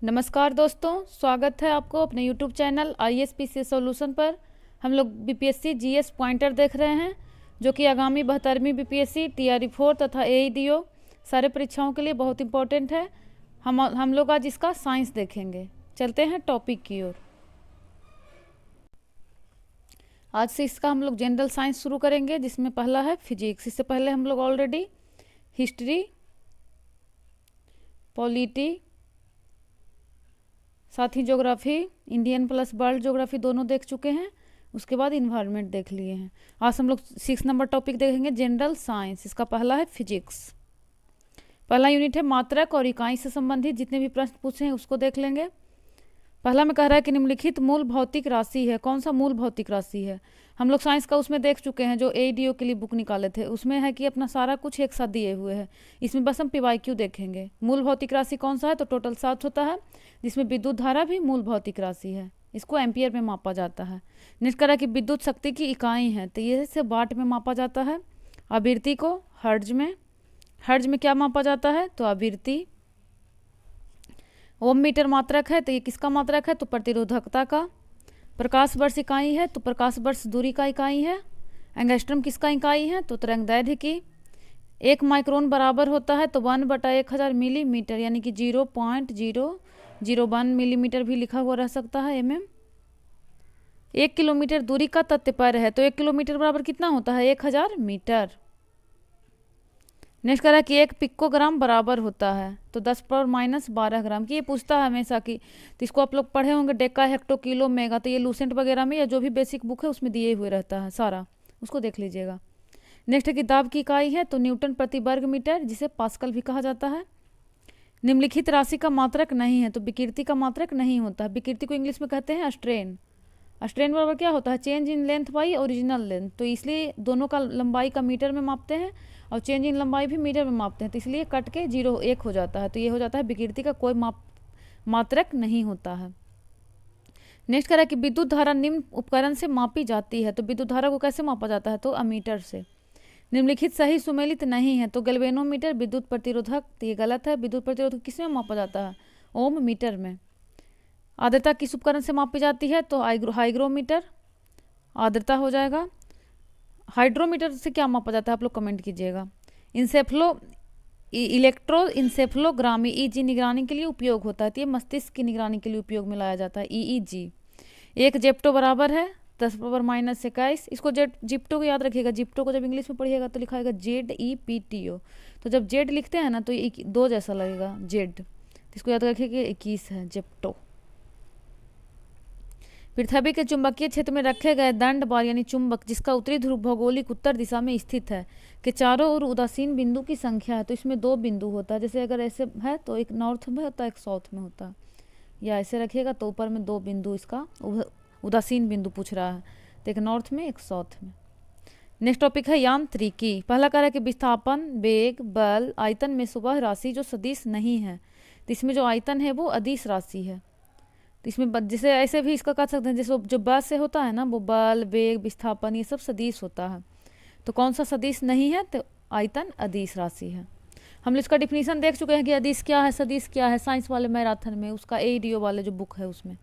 नमस्कार दोस्तों, स्वागत है आपको अपने YouTube चैनल ISPC सॉल्यूशन पर। हम लोग बीपीएससी जीएस पॉइंटर देख रहे हैं जो कि आगामी 72वीं बीपीएससी टीआरई 4 तथा एईडीओ सारे परीक्षाओं के लिए बहुत इंपॉर्टेंट है। हम लोग आज इसका साइंस देखेंगे। चलते हैं टॉपिक की ओर। आज से इसका हम लोग जनरल साइंस शुरू करेंगे, जिसमें पहला है फिजिक्स। इससे पहले हम लोग ऑलरेडी हिस्ट्री, पॉलिटी, साथ ही geography, Indian plus world geography दोनों देख चुके हैं। उसके बाद इन्वायरमेंट देख लिए हैं। आज हम लोग 6 नंबर टॉपिक देखेंगे, जनरल साइंस। इसका पहला है फिजिक्स। पहला यूनिट है मात्रक और इकाई से संबंधित जितने भी प्रश्न पूछे हैं उसको देख लेंगे। पहला में कह रहा है कि निम्नलिखित मूल भौतिक राशि है। कौन सा मूल भौतिक राशि है? हम लोग साइंस का उसमें देख चुके हैं, जो एईडीओ के लिए बुक निकाले थे। उसमें है कि अपना सारा कुछ एक साथ दिए हुए है। इसमें बस हम पीवाईक्यू देखेंगे। मूल भौतिक राशि कौन सा है? तो टोटल 7 होता है, जिसमें विद्युत धारा भी मूल भौतिक राशि है। इसको एम्पियर में मापा जाता है। नेक्स्ट कह रहा है कि विद्युत शक्ति की इकाई है, तो ये से वाट में मापा जाता है। आवृत्ति को हर्ट्ज में। हर्ट्ज में क्या मापा जाता है? तो आवृत्ति। ओम मीटर मात्रक है, तो ये किसका मात्रक है? तो प्रतिरोधकता का। प्रकाश वर्ष इकाई है, तो प्रकाश वर्ष दूरी का इकाई है। एंगस्ट्रम किसका इकाई है? तो तरंगदैर्घ्य की। 1 माइक्रोन बराबर होता है तो 1/1000 मिलीमीटर, यानी कि 0.001 मिलीमीटर भी लिखा हुआ रह सकता है mm। 1 किलोमीटर दूरी का तत्पर है, तो 1 किलोमीटर बराबर कितना होता है? 1000 मीटर। नेक्स्ट कह रहा है कि 1 पिकोग्राम बराबर होता है तो 10⁻12 ग्राम की। ये पूछता है हमेशा की, तो इसको आप लोग पढ़े होंगे, डेका, हेक्टो, किलो, मेगा। तो ये लूसेंट वगैरह में या जो भी बेसिक बुक है उसमें दिए हुए रहता है सारा, उसको देख लीजिएगा। नेक्स्ट है कि दाब की इकाई है, तो न्यूटन प्रति वर्ग मीटर, जिसे पास्कल भी कहा जाता है। निम्नलिखित राशि का मात्रक नहीं है, तो विकृति का मात्रक नहीं होता है। विकृति को इंग्लिश में कहते हैं स्ट्रेन। स्ट्रेन बराबर क्या होता है? Change in length by original length. तो इसलिए दोनों का लंबाई का मीटर में मापते हैं और चेंज इन लंबाई भी मीटर में मापते हैं, तो इसलिए कट के 0 हो जाता है। तो ये हो जाता है विकृति का कोई मात्रक नहीं होता है। नेक्स्ट कह रहा है कि विद्युत धारा निम्न उपकरण से मापी जाती है, तो विद्युत धारा को कैसे मापा जाता है? तो अमीटर से। निम्नलिखित सही सुमेलित नहीं है, तो गैल्वेनोमीटर, विद्युत प्रतिरोधक। तो ये गलत है। विद्युत प्रतिरोधक किसमें मापा जाता है? ओम मीटर में। आर्द्रता किस उपकरण से मापी जाती है? तो हाइग्रोमीटर आर्द्रता हो जाएगा। हाइड्रोमीटर से क्या मापा जाता है? आप लोग कमेंट कीजिएगा। इलेक्ट्रो इंसेफ्लोग्रामी ईजी निगरानी के लिए उपयोग होता है, तो ये मस्तिष्क की निगरानी के लिए उपयोग में लाया जाता है, ईईजी। 1 जेप्टो बराबर है 10⁻21। इसको जिप्टो को याद रखिएगा। जिप्टो को जब इंग्लिश में पढ़िएगा तो लिखाएगा ZEPTO। तो जब जेड लिखते हैं ना तो ये 2 जैसा लगेगा, जेड, तो इसको याद रखिए कि 21 है जेप्टो। पृथ्वी के चुंबकीय क्षेत्र में रखे गए दंड बार यानी चुंबक, जिसका उत्तरी ध्रुव भौगोलिक उत्तर दिशा में स्थित है, के चारों ओर उदासीन बिंदु की संख्या है। तो इसमें 2 बिंदु होता है। जैसे अगर ऐसे है तो एक नॉर्थ में होता है, एक साउथ में होता है, या ऐसे रखिएगा तो ऊपर में 2 बिंदु, इसका उदासीन बिंदु पूछ रहा है, तो एक नॉर्थ में एक साउथ में। नेक्स्ट टॉपिक है यांत्रिकी। पहला कह रहा है कि विस्थापन, वेग, बल, आयतन में से वह राशि जो सदिश नहीं है, तो इसमें जो आयतन है वो अदिश राशि है। तो इसमें जैसे ऐसे भी इसका कह सकते हैं, जैसे जो बल से होता है ना, वो बल, वेग, विस्थापन ये सब सदिश होता है। तो कौन सा सदिश नहीं है? तो आयतन अदिश राशि है। हम लोग इसका डिफिनीशन देख चुके हैं कि अदिश क्या है, सदिश क्या है, साइंस वाले मैराथन में, उसका एईडीओ वाले जो बुक है उसमें।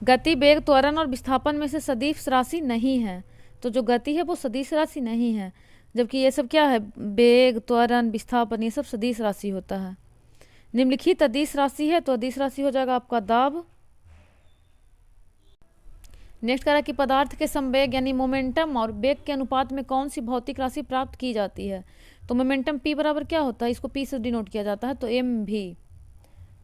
गति, वेग, त्वरण और विस्थापन में से सदिश राशि नहीं है, तो जो गति है वो सदिश राशि नहीं है, जबकि ये सब क्या है? वेग, त्वरण, विस्थापन ये सब सदिश राशि होता है। निम्नलिखित अदिश राशि है, तो अदिश राशि हो जाएगा आपका दाब। नेक्स्ट कह रहा है कि पदार्थ के संवेग यानी मोमेंटम और वेग के अनुपात में कौन सी भौतिक राशि प्राप्त की जाती है? तो मोमेंटम p बराबर क्या होता है? इसको p से डिनोट किया जाता है, तो mv,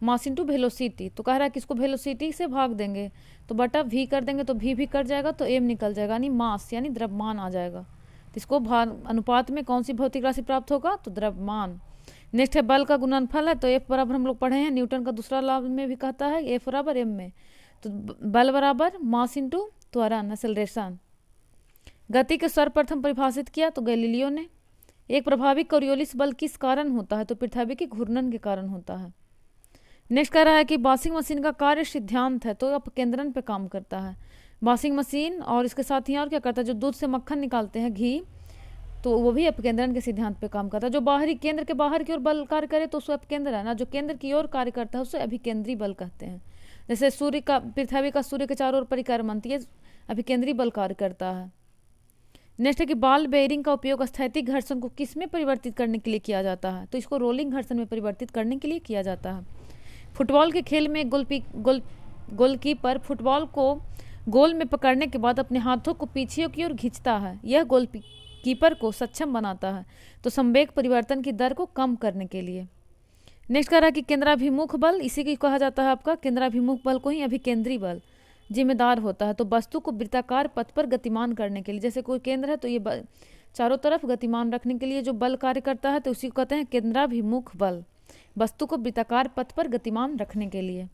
मास इंटू वेलोसिटी। तो कह रहा है कि इसको वेलोसिटी से भाग देंगे तो बटा v कर देंगे तो v भी कट जाएगा, तो m निकल जाएगा, यानी मास यानी द्रव्यमान आ जाएगा। तो इसको अनुपात में कौन सी भौतिक राशि प्राप्त होगा? तो द्रव्यमान। नेक्स्ट है बल का गुणनफल है, तो F बराबर हम लोग पढ़े हैं, न्यूटन का दूसरा लॉ में भी कहता है F बराबर m में। तो बल बराबर मास इंटू त्वरण, एक्सेलरेशन। गति के सर्वप्रथम परिभाषित किया तो गैलीलियो ने। एक प्रभावी कोरियोलिस बल किस कारण होता है? तो पृथ्वी के घूर्णन के कारण होता है। नेक्स्ट कह रहा है कि वॉशिंग मशीन का कार्य सिद्धांत है, तो अपकेंद्रण पे काम करता है वॉशिंग मशीन। और इसके साथ ही और क्या करता है? जो दूध से मक्खन निकालते हैं, घी, तो वो भी अपकेंद्रण के सिद्धांत पे काम करता है। जो बाहरी केंद्र के बाहर की ओर बल कार्य करे तो उसको अपकेंद्र है ना, जो केंद्र की ओर कार्य करता है उसे अभिकेंद्री बल कहते हैं। जैसे सूर्य का, पृथ्वी का सूर्य के चारों ओर परिक्रमण, ये अभिकेंद्री बल कार्य करता है। नेक्स्ट है कि बॉल बेयरिंग का उपयोग स्थैतिक घर्षण को किस में परिवर्तित करने के लिए किया जाता है, तो इसको रोलिंग घर्षण में परिवर्तित करने के लिए किया जाता है। फुटबॉल के खेल में गोलकीपर फुटबॉल को गोल में पकड़ने के बाद अपने हाथों को पीछे की ओर खींचता है, यह गोलकीपर को सक्षम बनाता है तो संवेग परिवर्तन की दर को कम करने के लिए। नेक्स्ट कह रहा है कि केंद्राभिमुख बल, इसी की कहा जाता है आपका केंद्राभिमुख बल को ही अभिकेंद्री बल जिम्मेदार होता है। तो वस्तु को वृत्ताकार पथ पर गतिमान करने के लिए, जैसे कोई केंद्र है तो ये चारों तरफ गतिमान रखने के लिए जो बल कार्य करता है तो उसी को कहते हैं केंद्राभिमुख बल, वस्तु को वृत्ताकार पथ पर गतिमान रखने के लिए।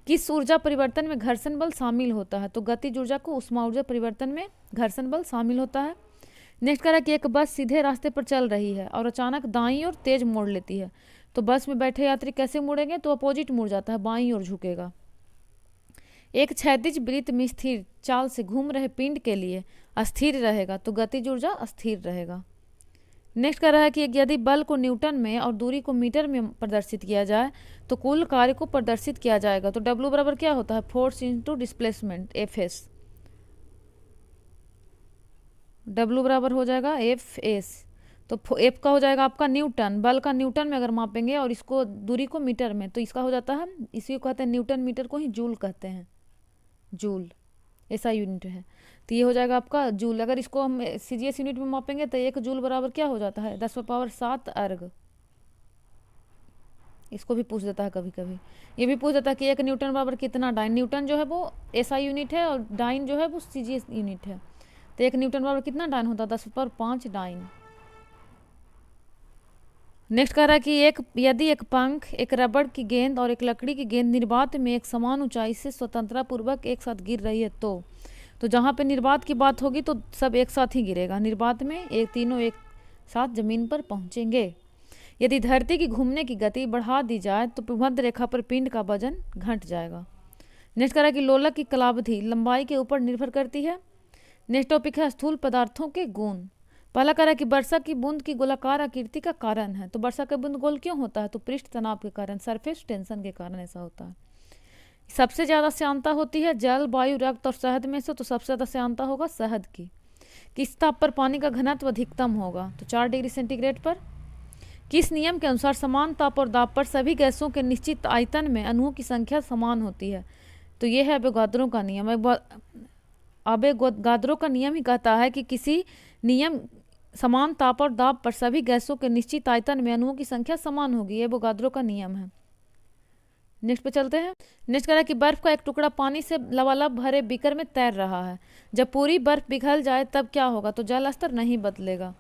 किस ऊर्जा परिवर्तन में घर्षण बल शामिल होता है, तो गतिज ऊर्जा को ऊष्मा ऊर्जा परिवर्तन में घर्षण बल शामिल होता है। नेक्स्ट कह रहा है कि एक बस सीधे रास्ते पर चल रही है और अचानक दाईं ओर तेज मोड़ लेती है, तो बस में बैठे यात्री कैसे मुड़ेंगे, तो अपोजिट मुड़ जाता है, बाईं ओर झुकेगा। एक क्षैतिज वृत्त में स्थिर चाल से घूम रहे पिंड के लिए अस्थिर रहेगा, तो गतिज ऊर्जा अस्थिर रहेगा। नेक्स्ट कह रहा है कि यदि बल को न्यूटन में और दूरी को मीटर में प्रदर्शित किया जाए तो कुल कार्य को प्रदर्शित किया जाएगा। तो W बराबर क्या होता है, force into displacement FS। W बराबर हो जाएगा FS, तो F का हो जाएगा आपका न्यूटन, बल का न्यूटन में अगर मापेंगे और इसको दूरी को मीटर में, तो इसका हो जाता है, इसी को कहते हैं न्यूटन, मीटर को ही जूल कहते हैं, जूल ऐसा यूनिट है। तो ये हो जाएगा आपका जूल। अगर इसको हम CGS यूनिट में मापेंगे तो 1 जूल बराबर क्या हो जाता है, 10⁻7 अर्ग। इसको भी पूछ देता है कभी कभी, ये भी पूछ देता है कि 1 न्यूटन बराबर कितना डाइन। न्यूटन जो है वो SI यूनिट है और डाइन जो है वो CGS यूनिट है। तो 1 न्यूटन बराबर कितना डाइन होता है, 10⁻5 डाइन। नेक्स्ट कह रहा है कि यदि एक पंख, एक रबड़ की गेंद और एक लकड़ी की गेंद निर्वात में एक समान ऊंचाई से स्वतंत्रता पूर्वक एक साथ गिर रही है तो जहाँ पे निर्वात की बात होगी तो सब एक साथ ही गिरेगा, निर्वात में तीनों एक साथ जमीन पर पहुंचेंगे। यदि धरती की घूमने की गति बढ़ा दी जाए तो भूमध्य रेखा पर पिंड का वजन घट जाएगा। नेक्स्ट कह रहा है कि लोलक की कालावधि लंबाई के ऊपर निर्भर करती है। नेक्स्ट टॉपिक है स्थूल पदार्थों के गुण। पहला कह रहा है कि वर्षा की बूंद की गोलाकार आकृति का कारण है, तो वर्षा का बूंद गोल क्यों होता है, तो पृष्ठ तनाव के कारण, सरफेस टेंशन के कारण ऐसा होता है। सबसे ज़्यादा श्यानता होती है जल, वायु, रक्त और शहद में से, तो सबसे ज़्यादा श्यानता होगा शहद की। किस ताप पर पानी का घनत्व अधिकतम होगा, तो 4 डिग्री सेंटीग्रेड पर। किस नियम के अनुसार समान ताप और दाब पर सभी गैसों के निश्चित आयतन में अणुओं की संख्या समान होती है, तो ये है अवोगाद्रो का नियम। अवोगाद्रो का नियम ही कहता है कि किसी नियम समान ताप और दाब पर सभी गैसों के निश्चित आयतन में अणुओं की संख्या समान होगी, ये अवोगाद्रो का नियम है। नेक्स्ट पे चलते हैं। नेक्स्ट कह रहा है कि बर्फ का एक टुकड़ा पानी से लबालब भरे बीकर में तैर रहा है, जब पूरी बर्फ पिघल जाए तब क्या होगा, तो जल स्तर नहीं बदलेगा।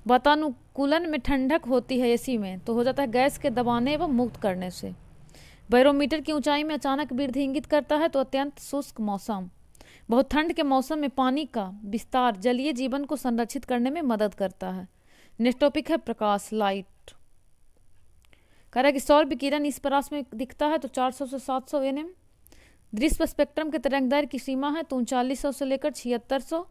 वातानुकूलन में ठंडक होती है AC में, तो हो जाता है गैस के दबाने व मुक्त करने से। बैरोमीटर की ऊंचाई में अचानक वृद्धि इंगित करता है, तो अत्यंत शुष्क मौसम। बहुत ठंड के मौसम में पानी का विस्तार जलीय जीवन को संरक्षित करने में मदद करता है। नेक्स्ट टॉपिक है प्रकाश, लाइट। कह रहा है कि सौर विकिरण इस प्रकाश में दिखता है तो 400 से 700 nm। दृश्य स्पेक्ट्रम के तरंगदैर्घ्य की सीमा है तो 3900 से लेकर 7600।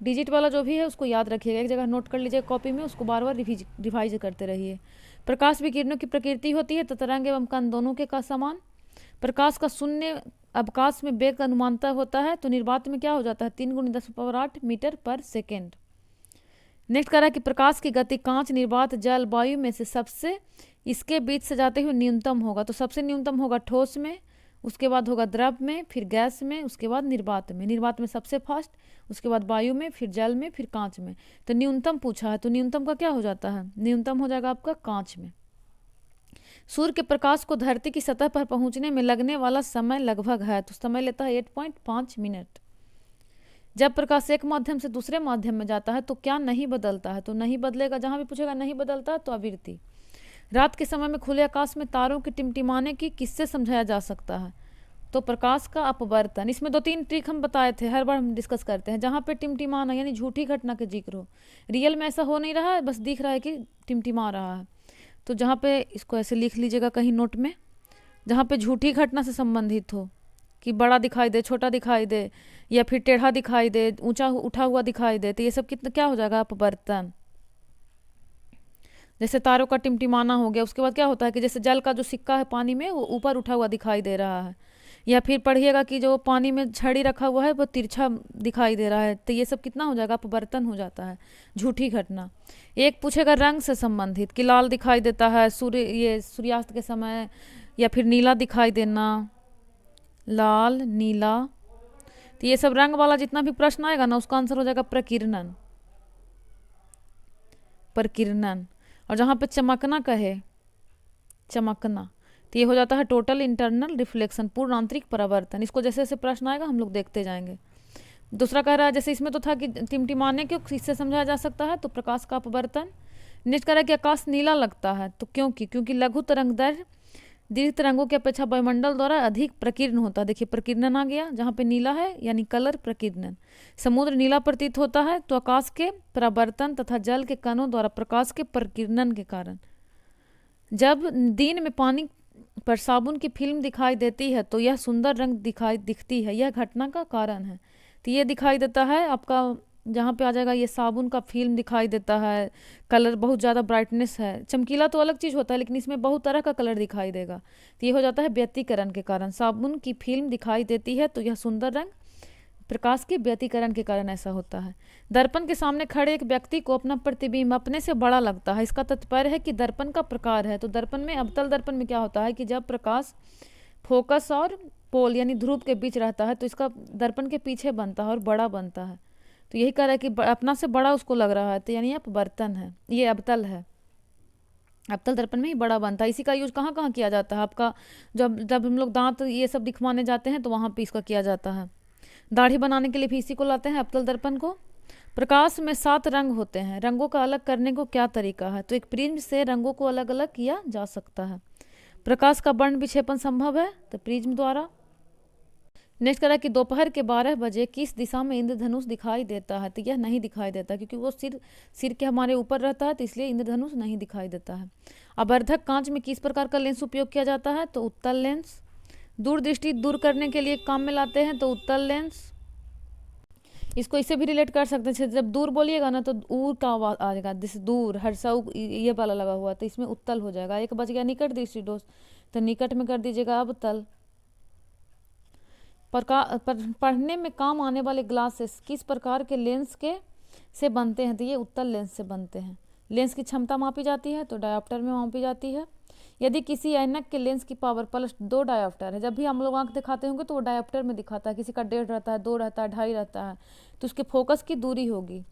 डिजिट वाला जो भी है उसको याद रखिएगा, एक जगह नोट कर लीजिएगा कॉपी में, उसको बार बार रिवाइज करते रहिए। प्रकाश विकिरणों की प्रकृति होती है तो तरंग एवं कण दोनों के का समान। प्रकाश का शून्य अवकाश में वेग अनुमानता होता है, तो निर्वात में क्या हो जाता है, 3 × 10⁸ मीटर पर सेकेंड। नेक्स्ट कह रहा है कि प्रकाश की गति कांच, निर्वात, जल, वायु में से सबसे इसके बीच से जाते हुए न्यूनतम होगा, तो सबसे न्यूनतम होगा ठोस में, उसके बाद होगा द्रव में, फिर गैस में, उसके बाद निर्वात में। निर्वात में सबसे फास्ट, उसके बाद वायु में, फिर जल में, फिर कांच में। तो न्यूनतम पूछा है तो न्यूनतम का क्या हो जाता है, न्यूनतम हो जाएगा आपका कांच में। सूर्य के प्रकाश को धरती की सतह पर पहुंचने में लगने वाला समय लगभग है, तो समय लेता है 8.5 मिनट। जब प्रकाश एक माध्यम से दूसरे माध्यम में जाता है तो क्या नहीं बदलता है, तो नहीं बदलेगा, जहां भी पूछेगा नहीं बदलता है तो आवृत्ति। रात के समय में खुले आकाश में तारों के टिमटिमाने की किससे समझाया जा सकता है, तो प्रकाश का अपवर्तन। इसमें 2-3 ट्रिक हम बताए थे, हर बार हम डिस्कस करते हैं। जहाँ पे टिमटिमाना यानी झूठी घटना के जिक्र हो, रियल में ऐसा हो नहीं रहा है, बस दिख रहा है कि टिमटिमा रहा है, तो जहाँ पे इसको ऐसे लिख लीजिएगा कहीं नोट में, जहाँ पे झूठी घटना से संबंधित हो कि बड़ा दिखाई दे, छोटा दिखाई दे, या फिर टेढ़ा दिखाई दे, ऊंचा उठा हुआ दिखाई दे, तो ये सब कितना क्या हो जाएगा अपवर्तन। जैसे तारों का टिमटिमाना हो गया। उसके बाद क्या होता है कि जैसे जल का जो सिक्का है पानी में वो ऊपर उठा हुआ दिखाई दे रहा है, या फिर पढ़िएगा कि जो पानी में छड़ी रखा हुआ है वो तिरछा दिखाई दे रहा है, तो ये सब कितना हो जाएगा अपवर्तन हो जाता है, झूठी घटना। एक पूछेगा रंग से संबंधित कि लाल दिखाई देता है सूर्य, ये सूर्यास्त के समय, या फिर नीला दिखाई देना, लाल नीला, तो ये सब रंग वाला जितना भी प्रश्न आएगा ना उसका आंसर हो जाएगा प्रकीर्णन, प्रकीर्णन। और जहाँ पे चमकना कहे, चमकना, तो ये हो जाता है टोटल इंटरनल रिफ्लेक्शन, पूर्ण आंतरिक परावर्तन। इसको जैसे जैसे प्रश्न आएगा हम लोग देखते जाएंगे। दूसरा कह रहा है, जैसे इसमें तो था कि टिमटिमाने क्यों, इससे समझाया जा सकता है, तो प्रकाश का अपवर्तन। नेक्स्ट कह रहा है कि आकाश नीला लगता है, तो क्योंकि लघु तरंग दैर्घ्य दीर्घ तरंगों की अपेक्षा वायुमंडल द्वारा अधिक प्रकीर्ण होता है। देखिए प्रकीर्णन आ गया, जहाँ पे नीला है यानी कलर प्रकीर्णन। समुद्र नीला प्रतीत होता है तो आकाश के परावर्तन तथा जल के कणों द्वारा प्रकाश के प्रकीर्णन के कारण। जब दिन में पानी पर साबुन की फिल्म दिखाई देती है तो यह सुंदर रंग दिखती है, यह घटना का कारण है। तो ये दिखाई देता है आपका, जहाँ पे आ जाएगा ये साबुन का फिल्म दिखाई देता है, कलर बहुत ज़्यादा ब्राइटनेस है, चमकीला तो अलग चीज़ होता है लेकिन इसमें बहुत तरह का कलर दिखाई देगा, तो ये हो जाता है व्यतिकरण के कारण। साबुन की फिल्म दिखाई देती है तो यह सुंदर रंग प्रकाश के व्यतिकरण के कारण ऐसा होता है। दर्पण के सामने खड़े एक व्यक्ति को अपना प्रतिबिंब अपने से बड़ा लगता है। इसका तात्पर्य है कि दर्पण का प्रकार है। तो दर्पण में, अवतल दर्पण में क्या होता है कि जब प्रकाश फोकस और पोल यानी ध्रुव के बीच रहता है तो इसका दर्पण के पीछे बनता है और बड़ा बनता है। तो यही कह रहा है कि अपना से बड़ा उसको लग रहा है, तो यानी अपवर्तन है, ये अवतल है। अवतल दर्पण में ही बड़ा बनता है। इसी का यूज कहाँ कहाँ किया जाता है आपका, जब जब हम लोग दांत ये सब दिखवाने जाते हैं तो वहाँ पे इसका किया जाता है। दाढ़ी बनाने के लिए भी इसी को लाते हैं, अवतल दर्पण को। प्रकाश में 7 रंग होते हैं, रंगों का अलग करने को क्या तरीका है, तो एक प्रिज्म से रंगों को अलग अलग किया जा सकता है। प्रकाश का वर्ण विक्षेपण संभव है तो प्रिज्म द्वारा। नेक्स्ट कह रहा है कि दोपहर के 12 बजे किस दिशा में इंद्रधनुष दिखाई देता है, तो यह नहीं दिखाई देता क्योंकि वो सिर के हमारे ऊपर रहता है, तो इसलिए इंद्रधनुष नहीं दिखाई देता है। आवर्धक कांच में किस प्रकार का लेंस उपयोग किया जाता है, तो उत्तल लेंस। दूरदृष्टि दूर करने के लिए काम में लाते हैं तो उत्तल लेंस। इसको इससे भी रिलेट कर सकते हैं, जब दूर बोलिएगा ना तो ऊर का आवाज आ जाएगा, जैसे दूर हर्षा ये वाला लगा हुआ तो इसमें उत्तल हो जाएगा। एक बच गया निकट दृष्टि दोष, तो निकट में कर दीजिएगा अवतल। पढ़ने में काम आने वाले ग्लासेस किस प्रकार के लेंस के से बनते हैं, तो ये उत्तल लेंस से बनते हैं। लेंस की क्षमता मापी जाती है तो डायोप्टर में मापी जाती है। यदि किसी ऐनक के लेंस की पावर +2 डायोप्टर है, जब भी हम लोग आंख दिखाते होंगे तो वो डायोप्टर में दिखाता है, किसी का 1.5 रहता है, 2 रहता है, 2.5 रहता है, तो उसके फोकस की दूरी होगी।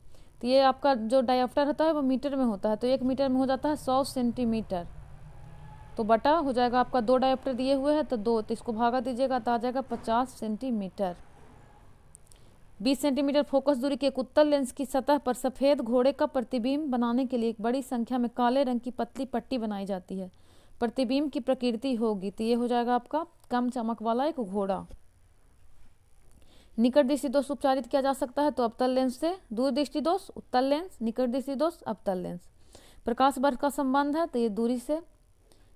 तो ये आपका जो डायोप्टर होता है वो मीटर में होता है, तो 1 मीटर में हो जाता है 100 सेंटीमीटर, तो बटा हो जाएगा आपका 2 डायोप्टर दिए हुए हैं तो 2, तो इसको भागा दीजिएगा तो आ जाएगा 50 सेंटीमीटर। 20 सेंटीमीटर फोकस दूरी के एक उत्तल लेंस की सतह पर सफ़ेद घोड़े का प्रतिबिंब बनाने के लिए एक बड़ी संख्या में काले रंग की पतली पट्टी बनाई जाती है। प्रतिबिंब की प्रकृति होगी, तो ये हो जाएगा आपका कम चमक वाला एक घोड़ा। निकट दृष्टि दोष उपचारित किया जा सकता है तो अवतल लेंस से। दूर दृष्टि दोष उत्तल लेंस, निकट दृष्टि दोष अवतल लेंस। प्रकाश वर्ष का संबंध है तो ये दूरी से।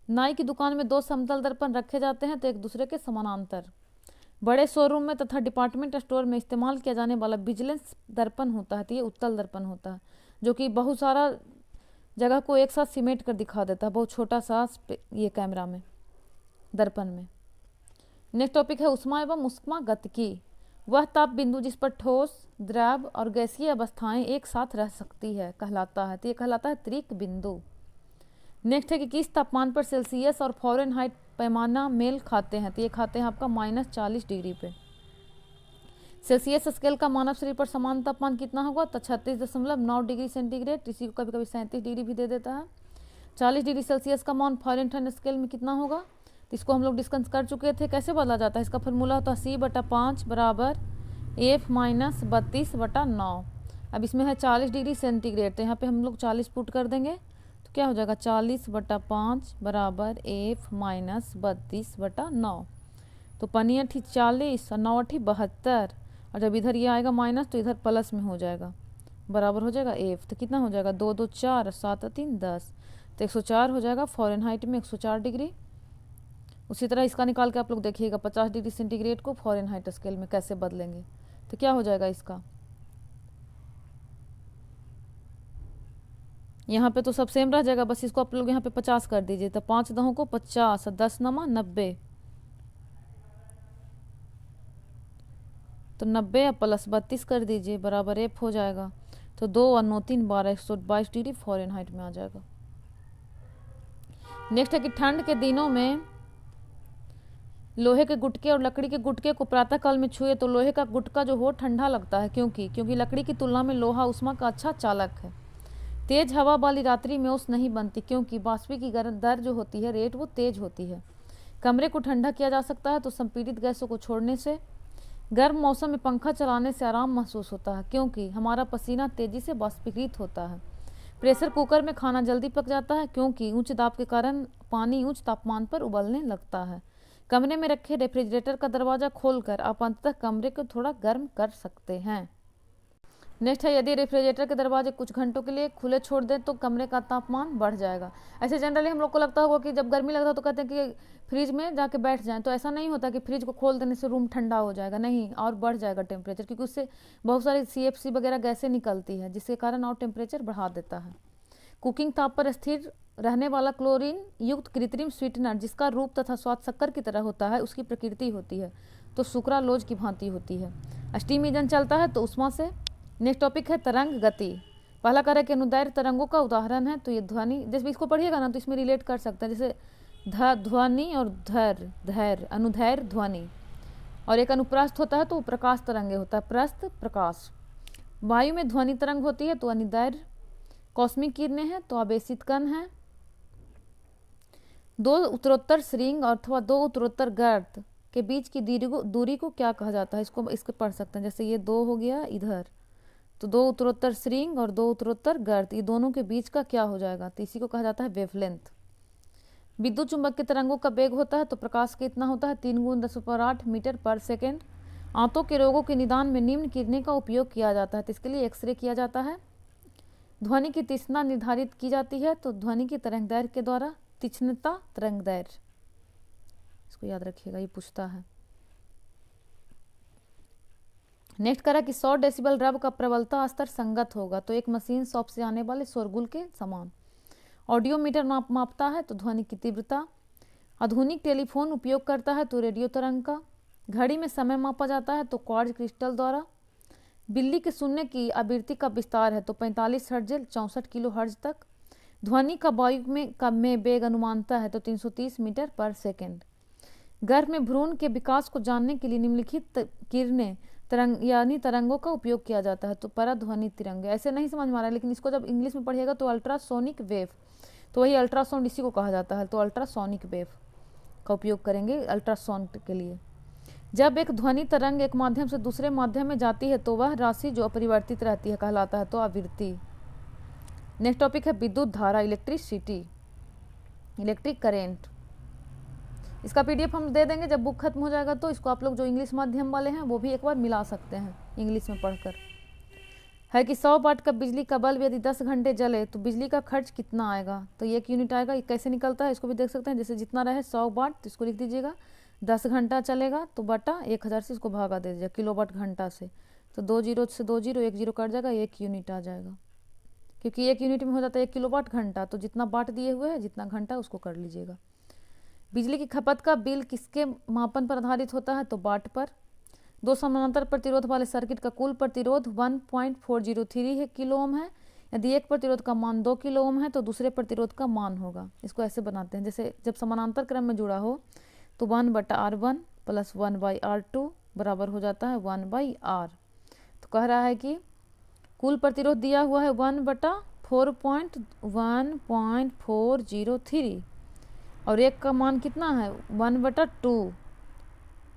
नाई की दुकान में 2 समतल दर्पण रखे जाते हैं तो एक दूसरे के समानांतर। बड़े शोरूम में तथा डिपार्टमेंट स्टोर में इस्तेमाल किया जाने वाला विजिलेंस दर्पण होता है तो ये उत्तल दर्पण होता है, जो कि बहुत सारा जगह को एक साथ सिमेट कर दिखा देता है, बहुत छोटा सा ये कैमरा में, दर्पण में। नेक्स्ट टॉपिक है उष्मा एवं ऊष्मागतिकी। वह ताप बिंदु जिस पर ठोस, द्रव और गैसीय अवस्थाएं एक साथ रह सकती है कहलाता है, तो ये कहलाता है त्रिक बिंदु। नेक्स्ट है कि किस तापमान पर सेल्सियस और फ़ारेनहाइट पैमाना मेल खाते हैं, तो ये खाते हैं आपका -40 डिग्री पे। सेल्सियस स्केल का मानव शरीर पर समान तापमान कितना होगा, तो 36.9 डिग्री सेंटीग्रेड, इसी को कभी कभी 37 डिग्री भी दे देता है। 40 डिग्री सेल्सियस का मान फ़ारेनहाइट स्केल में कितना होगा, तो इसको हम लोग डिस्कस कर चुके थे, कैसे बदला जाता है। इसका फॉर्मूला होता है C/5 बराबर F - 32/9। अब इसमें है 40 डिग्री सेंटीग्रेड, तो यहाँ पे हम लोग 40 पुट कर देंगे तो क्या हो जाएगा 40/5 बराबर F - 32/9। तो 5 × 40 और 9 × 72, और जब इधर ये आएगा माइनस तो इधर प्लस में हो जाएगा, बराबर हो जाएगा F। तो कितना हो जाएगा 2 2 4 7 3 10, तो 104 हो जाएगा। फ़ारेनहाइट में 104 डिग्री। उसी तरह इसका निकाल के आप लोग देखिएगा 50 डिग्री सेंटीग्रेड को फ़ारेनहाइट स्केल में कैसे बदलेंगे, तो क्या हो जाएगा इसका। यहाँ पे तो सब सेम रह जाएगा, बस इसको आप लोग यहाँ पे 50 कर दीजिए, तो 5 दहों को 50, 10 नमा 90, तो 90 या प्लस 32 कर दीजिए बराबर एफ हो जाएगा। तो 2 और 9 3 12 122 डिग्री फ़ारेनहाइट में आ जाएगा। नेक्स्ट है कि ठंड के दिनों में लोहे के गुटके और लकड़ी के गुटके को प्रातःकाल में छुए तो लोहे का गुटका जो हो ठंडा लगता है, क्योंकि लकड़ी की तुलना में लोहा उष्मा का अच्छा चालक है। तेज हवा वाली रात्रि में ओस नहीं बनती, क्योंकि बाष्पीकरण दर जो होती है रेट वो तेज होती है। कमरे को ठंडा किया जा सकता है तो संपीड़ित गैसों को छोड़ने से। गर्म मौसम में पंखा चलाने से आराम महसूस होता है, क्योंकि हमारा पसीना तेजी से बाष्पीकृत होता है। प्रेशर कुकर में खाना जल्दी पक जाता है, क्योंकि उच्च दाब के कारण पानी उच्च तापमान पर उबलने लगता है। कमरे में रखे रेफ्रिजरेटर का दरवाज़ा खोलकर आप अंततः कमरे को थोड़ा गर्म कर सकते हैं। नेक्स्ट है, यदि रेफ्रिजरेटर के दरवाजे कुछ घंटों के लिए खुले छोड़ दें तो कमरे का तापमान बढ़ जाएगा। ऐसे जनरली हम लोग को लगता होगा कि जब गर्मी लगता है तो कहते हैं कि फ्रिज में जाके बैठ जाएं, तो ऐसा नहीं होता कि फ्रिज को खोल देने से रूम ठंडा हो जाएगा, नहीं, और बढ़ जाएगा टेम्परेचर, क्योंकि उससे बहुत सारी CFC वगैरह गैसें निकलती है, जिसके कारण और टेम्परेचर बढ़ा देता है। कुकिंग ताप पर स्थिर रहने वाला क्लोरीन युक्त कृत्रिम स्वीटनर, जिसका रूप तथा स्वाद शक्कर की तरह होता है, उसकी प्रकृति होती है तो सुक्रालोज की भांति होती है। स्टीम इंजन चलता है तो उष्मा से। नेक्स्ट टॉपिक है तरंग गति। पहला कह रहा है कि अनुदैर्घ्य तरंगों का उदाहरण है, तो ये ध्वनि, जैसे इसको पढ़िएगा ना तो इसमें रिलेट कर सकते हैं, जैसे ध्वनि और धैर्य, अनुदैर्घ्य ध्वनि, और एक अनुप्रस्थ होता है तो प्रकाश तरंगे होता है, प्रस्थ प्रकाश। वायु में ध्वनि तरंग होती है तो अनुदैर्घ्य। कॉस्मिक किरणें हैं तो आवेशित कण है। दो उत्तरोत्तर श्रृंग अथवा दो उत्तरोत्तर गर्त के बीच की दूरी को क्या कहा जाता है, इसको पढ़ सकते हैं। जैसे ये 2 हो गया इधर, तो 2 उत्तरोत्तर श्रृंग और 2 उत्तरोत्तर गर्त, ये दोनों के बीच का क्या हो जाएगा, तो इसी को कहा जाता है वेवलेंथ। विद्युत चुंबक के तरंगों का वेग होता है तो प्रकाश कितना होता है, 3 × 10⁸ मीटर पर सेकेंड। आंतों के रोगों के निदान में निम्न किरणें का उपयोग किया जाता है, तो इसके लिए एक्सरे किया जाता है। ध्वनि की तीक्ष्णता निर्धारित की जाती है तो ध्वनि की तरंगदैर्घ्य के द्वारा। तीक्ष्णता तरंगदैर्घ्य, इसको याद रखिएगा, ये पूछता है। नेक्स्ट करा कि 100 डेसिबल रब का प्रबलता स्तर संगत होगा तो एक मशीन शॉप से आने वाले शोरगुल के समान। ऑडियोमीटर मापता है तो ध्वनि की तीव्रता। आधुनिक टेलीफोन उपयोग करता है तो रेडियो तरंग का। घड़ी में समय मापा जाता है तो क्वार्ट्ज क्रिस्टल द्वारा। बिल्ली के सुनने की आवृत्ति का विस्तार है तो 45 हर्ट्ज 64 किलो हर्ट्ज तक। ध्वनि का वायु में वेग अनुमानता है तो 330 मीटर पर सेकेंड। गर्भ में भ्रूण के विकास को जानने के लिए निम्नलिखित किरणें यानी तरंगों का उपयोग किया जाता है तो पराध्वनि तरंगे। ऐसे नहीं समझ में आ रहा है, लेकिन इसको जब इंग्लिश में पढ़िएगा तो अल्ट्रासोनिक वेव, तो वही अल्ट्रासाउंड इसी को कहा जाता है, तो अल्ट्रासोनिक वेव का उपयोग करेंगे अल्ट्रासाउंड के लिए। जब एक ध्वनि तरंग एक माध्यम से दूसरे माध्यम में जाती है तो वह राशि जो अपरिवर्तित रहती है कहलाता है तो आवृत्ति। नेक्स्ट टॉपिक है विद्युत धारा, इलेक्ट्रिसिटी, इलेक्ट्रिक करेंट। इसका PDF हम दे देंगे जब बुक खत्म हो जाएगा, तो इसको आप लोग जो इंग्लिश माध्यम वाले हैं वो भी एक बार मिला सकते हैं इंग्लिश में पढ़कर। है कि 100 वाट का बिजली का बल्ब यदि 10 घंटे जले तो बिजली का खर्च कितना आएगा, तो 1 यूनिट आएगा। ये कैसे निकलता है इसको भी देख सकते हैं। जैसे जितना रहे 100 वाट तो इसको लिख दीजिएगा, 10 घंटा चलेगा तो बटा 1000 से इसको भागा दे दीजिएगा किलोवाट घंटा से, तो 2 जीरो से 2 जीरो 1 जीरो कट जाएगा, 1 यूनिट आ जाएगा। क्योंकि 1 यूनिट में हो जाता है 1 किलोवाट घंटा, तो जितना वाट दिए हुए है जितना घंटा उसको कर लीजिएगा। बिजली की खपत का बिल किसके मापन पर आधारित होता है, तो वाट पर। 2 समानांतर प्रतिरोध वाले सर्किट का कुल प्रतिरोध 1.403 है किलो ओम है। यदि एक प्रतिरोध का मान 2 किलो ओम है तो दूसरे प्रतिरोध का मान होगा। इसको ऐसे बनाते हैं, जैसे जब समानांतर क्रम में जुड़ा हो तो 1/R1 + 1/R2 बराबर हो जाता है 1/R। तो कह रहा है कि कुल प्रतिरोध दिया हुआ है 1/4.1.403 और एक का मान कितना है 1/2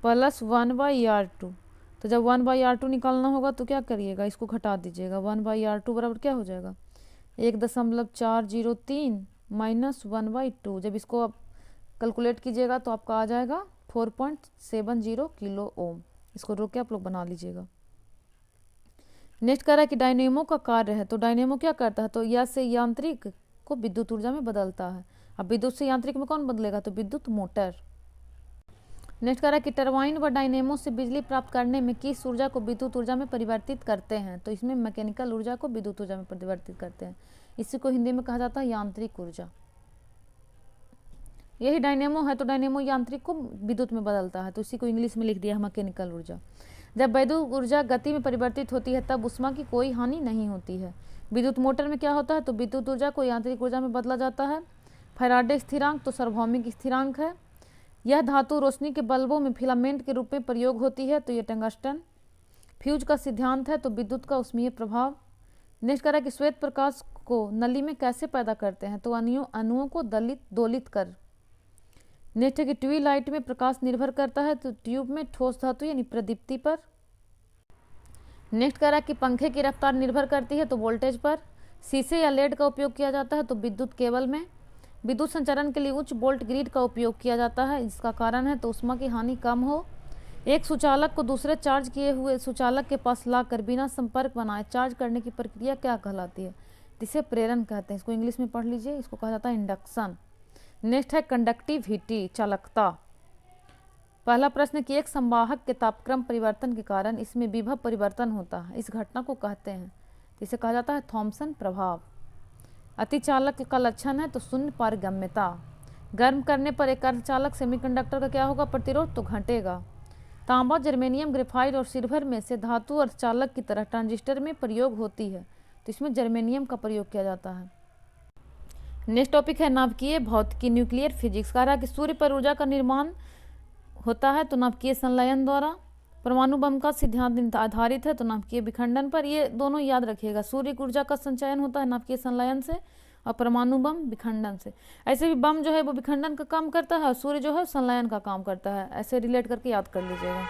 + 1/R2। तो जब 1/R2 निकालना होगा तो क्या करिएगा, इसको घटा दीजिएगा। 1/R2 बराबर क्या हो जाएगा 1.403 - 1/2। जब इसको आप कैलकुलेट कीजिएगा तो आपका आ जाएगा 4.70 किलो ओम। इसको रोक के आप लोग बना लीजिएगा। नेक्स्ट कह रहा है कि डायनेमो का कार्य है, तो डायनेमो क्या करता है, तो या से यांत्रिक को विद्युत ऊर्जा में बदलता है। अब विद्युत से यांत्रिक में कौन बदलेगा, तो विद्युत मोटर। नेक्स्ट कह रहा है कि टरबाइन व डायनेमो से बिजली प्राप्त करने में किस ऊर्जा को विद्युत ऊर्जा में परिवर्तित करते हैं? तो इसमें मैकेनिकल ऊर्जा को विद्युत ऊर्जा में परिवर्तित करते हैं। इसी को हिंदी में कहा जाता है यांत्रिक ऊर्जा। यही डायनेमो है, तो डायनेमो यांत्रिक को विद्युत में बदलता है, तो इसी को इंग्लिश में लिख दिया है मैकेनिकल ऊर्जा। जब विद्युत ऊर्जा गति में परिवर्तित होती है तब उष्मा की कोई हानि नहीं होती है। विद्युत मोटर में क्या होता है? तो विद्युत ऊर्जा को यांत्रिक ऊर्जा में बदला जाता है। फैराडे स्थिरांक तो सार्वभौमिक स्थिरांक है। यह धातु रोशनी के बल्बों में फिलामेंट के रूप में प्रयोग होती है, तो ये टंगस्टन। फ्यूज का सिद्धांत है, तो विद्युत का ऊष्मीय प्रभाव। नेक्स्ट कह रहा है कि श्वेत प्रकाश को नली में कैसे पैदा करते हैं? तो अणुओं को दोलित कर। नेक्स्ट है कि ट्यूब लाइट में प्रकाश निर्भर करता है, तो ट्यूब में ठोस धातु यानी प्रदीप्ति पर। नेक्स्ट कह रहा है कि पंखे की रफ्तार निर्भर करती है, तो वोल्टेज पर। शीशे या लेड का उपयोग किया जाता है, तो विद्युत केबल में। विद्युत संचारण के लिए उच्च वोल्ट ग्रिड का उपयोग किया जाता है, इसका कारण है तो उष्मा की हानि कम हो। एक सुचालक को दूसरे चार्ज किए हुए सुचालक के पास लाकर बिना संपर्क बनाए चार्ज करने की प्रक्रिया क्या कहलाती है? जिसे प्रेरण कहते हैं। इसको इंग्लिश में पढ़ लीजिए, इसको कहा जाता है इंडक्शन। नेक्स्ट है कंडक्टिविटी, चालकता। पहला प्रश्न कि एक संवाहक के तापक्रम परिवर्तन के कारण इसमें विभव परिवर्तन होता है, इस घटना को कहते हैं, इसे कहा जाता है थॉमसन प्रभाव। अतिचालक का लक्षण है तो शून्य पारगम्यता। गर्म करने पर एक अर्धचालक सेमीकंडक्टर का क्या होगा? प्रतिरोध तो घटेगा। तांबा, जर्मेनियम, ग्रेफाइट और सिल्वर में से धातु अर्धचालक की तरह ट्रांजिस्टर में प्रयोग होती है, तो इसमें जर्मेनियम का प्रयोग किया जाता है। नेक्स्ट टॉपिक है नाभिकीय भौतिकी, न्यूक्लियर फिजिक्स। कह रहा है कि सूर्य पर ऊर्जा का निर्माण होता है तो नाभिकीय संलयन द्वारा। परमाणु बम का सिद्धांत आधारित है तो नाभिकीय विखंडन पर। ये दोनों याद रखिएगा, सूर्य की ऊर्जा का संचयन होता है नाभिकीय संलयन से और परमाणु बम विखंडन से। ऐसे भी बम जो है वो विखंडन का काम करता है और सूर्य जो है संलयन का काम करता है, ऐसे रिलेट करके याद कर लीजिएगा।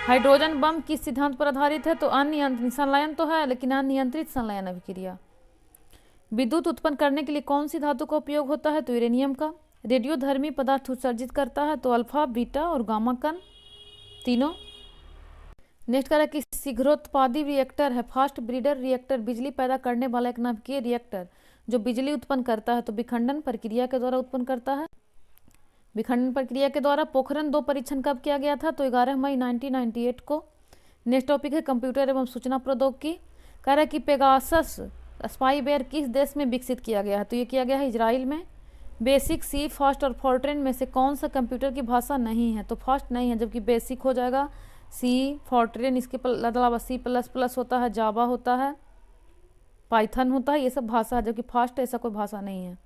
हाइड्रोजन बम किस सिद्धांत पर आधारित है? तो अनियंत्रित संलयन तो है लेकिन अनियंत्रित संलयन अभिक्रिया। विद्युत उत्पन्न करने के लिए कौन सी धातु का उपयोग होता है? तो यूरेनियम का। रेडियोधर्मी पदार्थ उत्सर्जित करता है तो अल्फा, बीटा और गामा कण तीनों। नेक्स्ट कह रहा है कि शीघ्रोत्पादी रिएक्टर है फास्ट ब्रीडर रिएक्टर, बिजली पैदा करने वाला एक नाभिकीय रिएक्टर जो बिजली उत्पन्न करता है तो विखंडन प्रक्रिया के द्वारा उत्पन्न करता है। विखंडन प्रक्रिया के द्वारा पोखरण 2 परीक्षण कब किया गया था? तो 11 मई 1998 को। नेक्स्ट टॉपिक है कंप्यूटर एवं सूचना प्रौद्योगिकी। कह रहा है कि पेगासस स्पाईवेयर किस देश में विकसित किया गया है? तो ये किया गया है इजराइल में। बेसिक, सी, फास्ट और फोर्ट्रेन में से कौन सा कंप्यूटर की भाषा नहीं है? तो फास्ट नहीं है, जबकि बेसिक हो जाएगा, सी, फोर्ट्रेन, इसके अलावा C++ होता है, जावा होता है, पाइथन होता है, ये सब भाषा है, जबकि फास्ट ऐसा कोई भाषा नहीं है।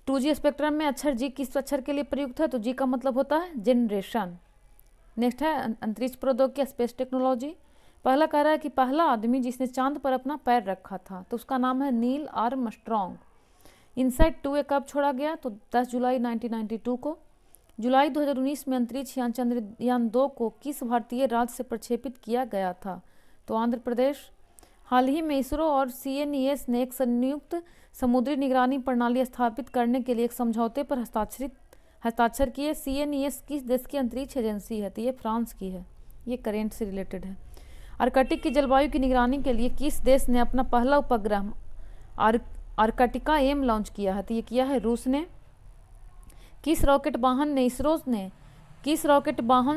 2G स्पेक्ट्रम में अक्षर जी किस अक्षर के लिए प्रयुक्त है? तो जी का मतलब होता है जनरेशन। नेक्स्ट है अंतरिक्ष प्रौद्योगिकी, स्पेस टेक्नोलॉजी। पहला कह रहा है कि पहला आदमी जिसने चांद पर अपना पैर रखा था तो उसका नाम है नील आर्मस्ट्रॉन्ग। इनसाइट 2 कब छोड़ा गया? तो 10 जुलाई 1992 को। जुलाई 2019 में अंतरिक्ष यान चंद्रयान 2 को किस भारतीय राज्य से प्रक्षेपित किया गया था? तो आंध्र प्रदेश। हाल ही में इसरो और CNES ने एक संयुक्त समुद्री निगरानी प्रणाली स्थापित करने के लिए एक समझौते पर हस्ताक्षर किए। CNES किस देश की अंतरिक्ष एजेंसी है? तो ये फ्रांस की है, ये करेंट से रिलेटेड है। आर्कटिक की जलवायु की निगरानी के लिए किस देश ने अपना पहला उपग्रह आर्कटिका एम लॉन्च किया है? तो ये किया है रूस ने। किस रॉकेट वाहन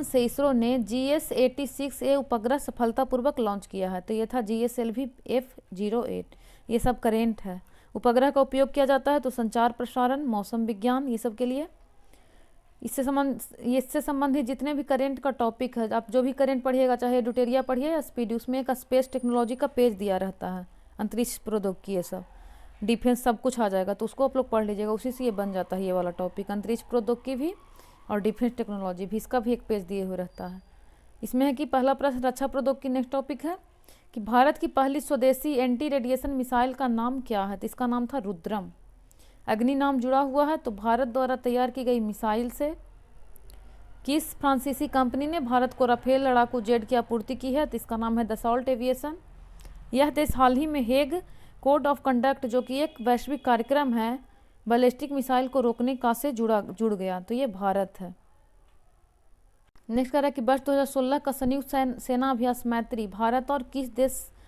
से इसरो ने GS-86A उपग्रह सफलतापूर्वक लॉन्च किया है? तो ये था GSLV F08। ये सब करेंट है। उपग्रह का उपयोग किया जाता है तो संचार प्रसारण, मौसम विज्ञान, ये सब के लिए। इससे संबंधित जितने भी करेंट का टॉपिक है, आप जो भी करेंट पढ़िएगा, चाहे ड्यूटेरिया पढ़िए या स्पीड, उसमें एक स्पेस टेक्नोलॉजी का पेज दिया रहता है, अंतरिक्ष प्रौद्योगिकी, ये सब डिफेंस सब कुछ आ जाएगा, तो उसको आप लोग पढ़ लीजिएगा, उसी से ये बन जाता है ये वाला टॉपिक। अंतरिक्ष प्रौद्योगिकी भी और डिफेंस टेक्नोलॉजी भी, इसका भी एक पेज दिए हुए रहता है। इसमें है कि पहला प्रश्न रक्षा प्रौद्योगिकी। नेक्स्ट टॉपिक है कि भारत की पहली स्वदेशी एंटी रेडिएशन मिसाइल का नाम क्या है? तो इसका नाम था रुद्रम। अग्नि नाम जुड़ा हुआ है तो भारत द्वारा तैयार की गई मिसाइल से। किस फ्रांसीसी कंपनी ने भारत को राफेल लड़ाकू जेट की आपूर्ति की है? तो इसका नाम है दसॉल्ट एविएशन। यह देश हाल ही में हेग कोड ऑफ कंडक्ट, जो कि एक वैश्विक कार्यक्रम है, बैलिस्टिक मिसाइल को रोकने का से जुड़ गया, तो ये भारत है। नेक्स्ट कह रहा है कि वर्ष 2016 का संयुक्त सेना अभ्यास मैत्री भारत और किस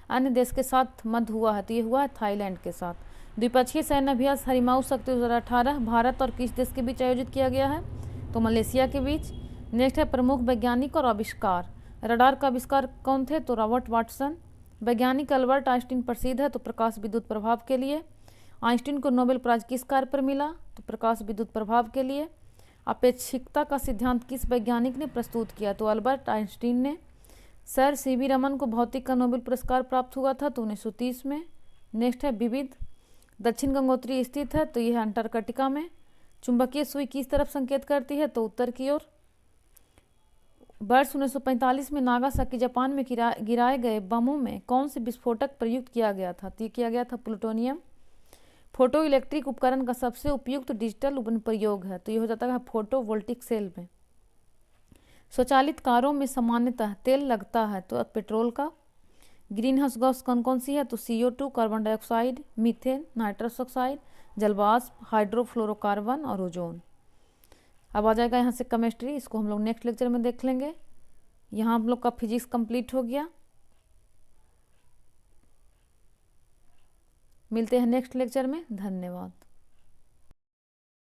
अन्य देश के साथ मध्य हुआ है? तो ये हुआ है थाईलैंड के साथ। द्विपक्षीय सैन्य अभ्यास हरिमाऊ शक्ति 2018 भारत और किस देश के बीच आयोजित किया गया है? तो मलेशिया के बीच। नेक्स्ट है प्रमुख वैज्ञानिक और आविष्कार। रडार का आविष्कार कौन थे? तो रॉबर्ट वाटसन। वैज्ञानिक अल्बर्ट आइंस्टीन प्रसिद्ध है तो प्रकाश विद्युत प्रभाव के लिए। आइंस्टीन को नोबेल प्राइज किस कार्य पर मिला? तो प्रकाश विद्युत प्रभाव के लिए। अपेक्षिकता का सिद्धांत किस वैज्ञानिक ने प्रस्तुत किया? तो अल्बर्ट आइंस्टीन ने। सर सीवी रमन को भौतिक का नोबेल पुरस्कार प्राप्त हुआ था तो 1930 में। नेक्स्ट है विविध। दक्षिण गंगोत्री स्थित है तो यह है अंटार्कटिका में। चुंबकीय सुई किस तरफ संकेत करती है? तो उत्तर की ओर। वर्ष 1945 में नागासाकी जापान में गिराए गए बमों में कौन से विस्फोटक प्रयुक्त किया गया था? तो किया गया था प्लूटोनियम। फोटो इलेक्ट्रिक उपकरण का सबसे उपयुक्त डिजिटल अनुप्रयोग है तो ये हो जाता है फोटो वोल्टिक सेल में। स्वचालित कारों में सामान्यतः तेल लगता है तो पेट्रोल का। ग्रीन हाउस गैस कौन कौन सी है? तो CO2, carbon dioxide, methane, nitrous oxide, जलवाष्प, हाइड्रोफ्लोरोकार्बन और ओजोन। अब आ जाएगा यहाँ से केमिस्ट्री, इसको हम लोग नेक्स्ट लेक्चर में देख लेंगे। यहाँ हम लोग का फिजिक्स कंप्लीट हो गया। मिलते हैं नेक्स्ट लेक्चर में। धन्यवाद।